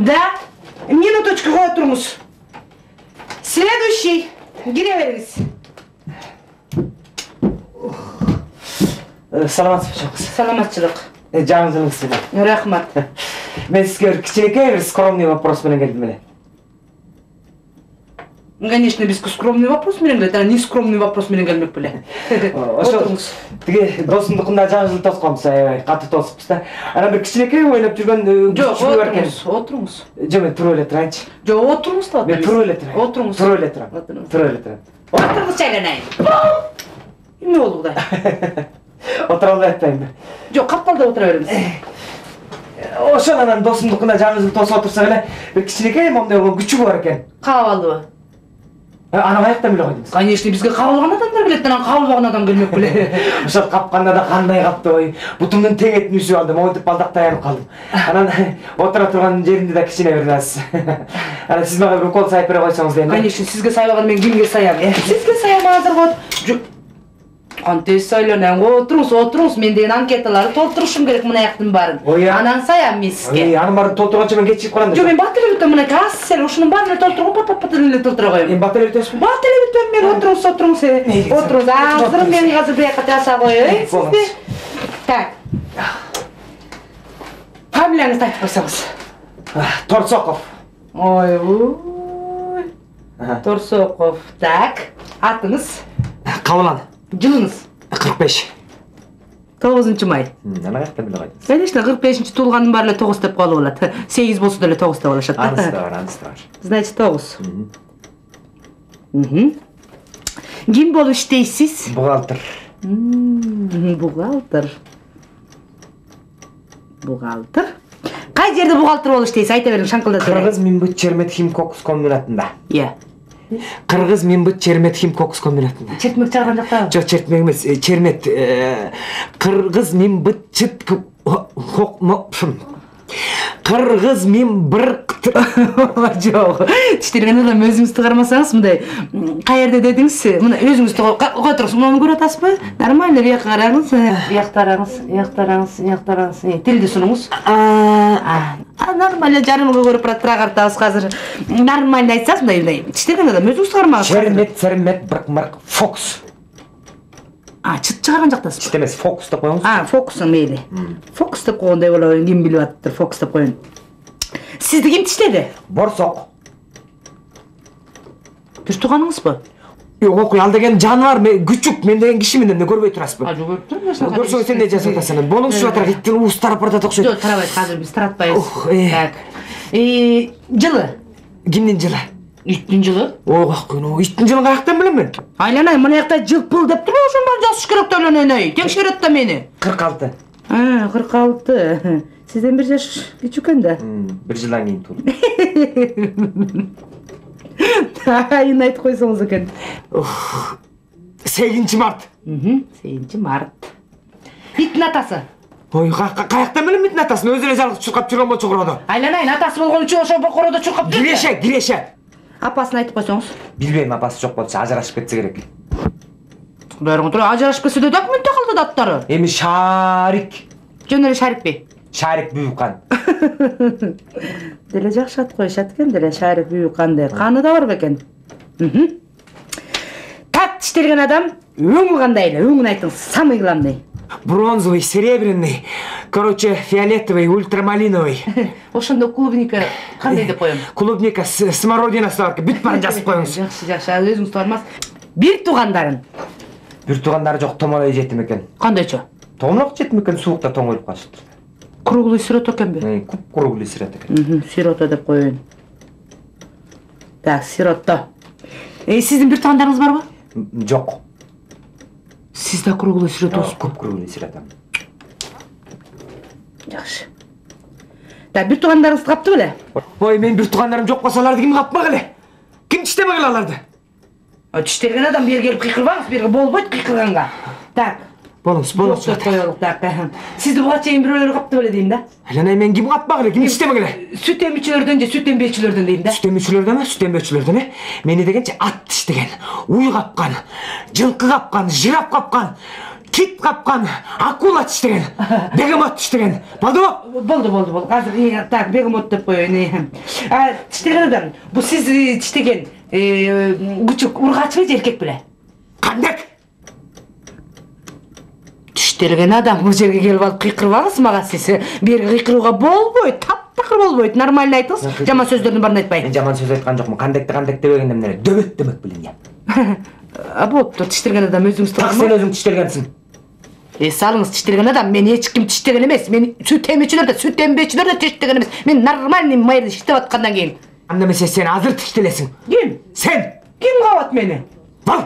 Да, минуточку, қоя тұрыңыз. Следующий. Кире беріңіз. Саламатсыз. Саламатшылық. Жаныңыз сізді. Рахмат. Мен сізге кішкенекей бір скромный вопрос менен келдім эле. Конечно, без скромный вопрос менен келет, не скромный вопрос менен келмек беле. Отырыңыз. Тиги досумдукунда жаңы жыл тосконбуз, аябай катты тосупбуз да. Анан бир кичинекей ойлоп жүргөн Жок, отырыңыз. Жок, мен туруп эле турайынчы. Жок, отырыңыз да. Мен туруп эле турайын. Отырыңыз. Туруп эле турам. Отырыңыз жайланайын. Эмне болду Кудай? Отура албай атпайбы? Жок, капалда отура бериңиз. Ошол анан досумдукунда жаңы жыл тосуп отурсак эле бир кичинекей момундай болгон күчү бар экен. Кабалдыбы? Аны каяктан биле койдуңуз? Конечно, бизге кабылган адамдар келет, анан кабылбаган адам келмек беле. Ошол капканда да кандай капты ой. Бутумдун тең этин үзүп алдым, монтип балдак таянып калдым. Анан отура турган жеримде да кичине бир аз. Анан сиз мага бир укол сайып бере койсоңуз дейм. Конечно, сизге сайбаган мен кимге саям? Сизге саям азыр вот. Кантес сайланайын, отырыңыз, мен деген анкеталарды толтурушум керек мынаяктын баарын. Анан саям мен сизге. Ой, анын баарын толтурганча мен кечигип калам. Жок, мен бат эле бүтөм, мына касс эле ушунун баарын толтурган, пат эле толтура коем. Мен бат эле бүтөсүзбү? Бат эле бүтөм мен, отырыңыз. Отырыңыз, азыр мен азыр бияка жаса коеюн сизди. Так. Фамилияңызды айтып койсоңуз. Торсоков. Ой. Торсоков. Так. Атыңыз? Кабылан. Жылыңыз? 45. 9 май. Аны каяктан биле койдуңуз? Конечно, 45-чи туулганым бар эле 9 деп коюлуп алат. 8 болсо деле 9 деп алышат. Анысы да бар. Значит, 9. Ким болуп иштейсиз? Бухгалтер. Бухгалтер. Кай жерде бухгалтер болуп иштейсиз? Айта бериң, шаңкылдатып. Кыргыз Минбыт Чермет хим кокус комбинатында. Иә. Кыргыз Минбыт Чермет хим кокус комбинатында. Чертмек чыгарган жактабы? Жок, чертмек эмес, Чермет. Кыргыз Минбыт чыт Кыргыз Минбыр. Жок. Тиштерген адам өзүңүздү кармасаңыз, мындай каерде дедиңиз? Мына өзүңүздү кой туруңуз, муну көрүп атасызбы? Нормально, бияка караңыз. Бияктараңыз. Тилди сунуңуз. Нормально, жарымга көрүп тура картабыз азыр. Нормально айтсаңыз, мындай тиштерген адам өзүңүздү кармагыз. Чермет бырк фокус. Чыт чыгарган жактасыз. Чыт эмес, фокус деп коюңуз. Фокус мейли. Фокус деп койгондой болот, ким билип атыптыр, фокус деп коюн. Сизди ким тиштеди? Борсок. Бир тууганыңызбы? Жок, ал деген жаныбар, күчүк, мен деген киши менен көрбөй турасызбы? Көрүп турмун. Көрсөңүз эмне жасап атасың? Болуңузчу атар, иттин уус тарап баратат окшойт. Жок, тарабайт, азыр биз таратпайбыз. Так. Жылы? Кимдин жылы? Иттин жылы? Иттин жылын каяктан билем мен? Айланайын, мына жакта жыл пыл деп туруп, ошон баарын жазыш керек да айланайын. Текшерет да мени. 46. 46. Сизден бир жаш кичүү экен да. Бир жылдан кийин туулдум. Айын айтып койсоңуз экен. 8 март. 8 март. Иттин атасы? Ой, каяктан билем иттин атасын? Өзү эле жалгыз чуркап жүргөн болчу короодо. Айланайын, атасы болгон үчүн ошо короодо чуркап жүрөт. Киреше. Апасын айтып койсоңуз? Билбейм, апасы жок болчу, ажырашып кетсе керек. Кудайым тура ажырашып кетсе да документте калды да аттары. Эми Шарик. Жөн эле Шарикпи? Шарик Бүйүккан. Деле жакшы ат коюшат экен, деле Шарик Бүйүккан деп. Каны да бар бекен. Так тиштелген адам, өңү кандай эле? Өңүн айтыңыз, самый главный. Бронзовый, серебряный, короче, фиолетовый, ультрамалиновый. Ошондо клубника кандай деп коем? Клубника смородинасы бар, бүт баарын жазып коюңуз. Жакшы, өзүңүз бармас. Бир туугандарын? Бир туугандары жок, томолой жетим экен. Кандайча? Томолок жетим экен, суукта тоңоюп калышыптыр. Круглый сирота экенби? Круглый сирота экен. Сирота деп коеюн. Так, сирота. Сиздин бир туугандарыңыз барбы? Жок. Сиз да круглый сиротасыз? Көп круглый сирота. Жакшы. Да, бир туугандарыңыз капты беле? Ой, мен бир туугандарым жок болсо аларды ким капмак эле? Ким тиштемек эле аларды? Тиштелген адам берге келип кыйкырбаңыз, берге болбойт кыйкырганга. Так. Болуңуз. Так. Сизди буга чейин бирөөлөр капты беле дейм да? Айланайын, мен ким капмак эле? Ким тиштемек эле? Сүт эмүүчүлөрдөн же сүт эмбөөчүлөрдөн дейм да? Сүт эмүүчүлөрдөн эмес, сүт эмбөөчүлөрдөн Мени дегенче ат тиштеген, уй капкан, жылкы капкан, жираф капкан, Kit kapkan, akula tiştеген, begemot tiştеген. Boldu mu? Болду. Азыр так бегемот деп коеюн. Тиштеген адам. Бул сиз тиштеген күчүк ургачбы же эркек беле? Кандек? Тиштелген адам бул жерге келип алып кыйкырбаңыз мага сиз. Бери кыйкырууга болбойт, таптакыр болбойт. Нормально айтыңыз. Жаман сөздөрдүн баарын айтпай. Мен жаман сөз айткан жокмун. Кандек дебегенде эмне? Дөбөт демек билем я. Болуптур. Тиштелген адам өзүңүз Так сен өзүң тиштелгенсиң. Салыңыз тиштелген адам. Мен эч ким тиштеген эмес. Мен сүт эмичилер да, сүт эмбечилер да тиштеген эмес. Мен нормальный майда иштеп аткандан кийин. Анда эмесе сен азыр тиштелесиң. Ким? Сен. Ким кабат мени? Бол.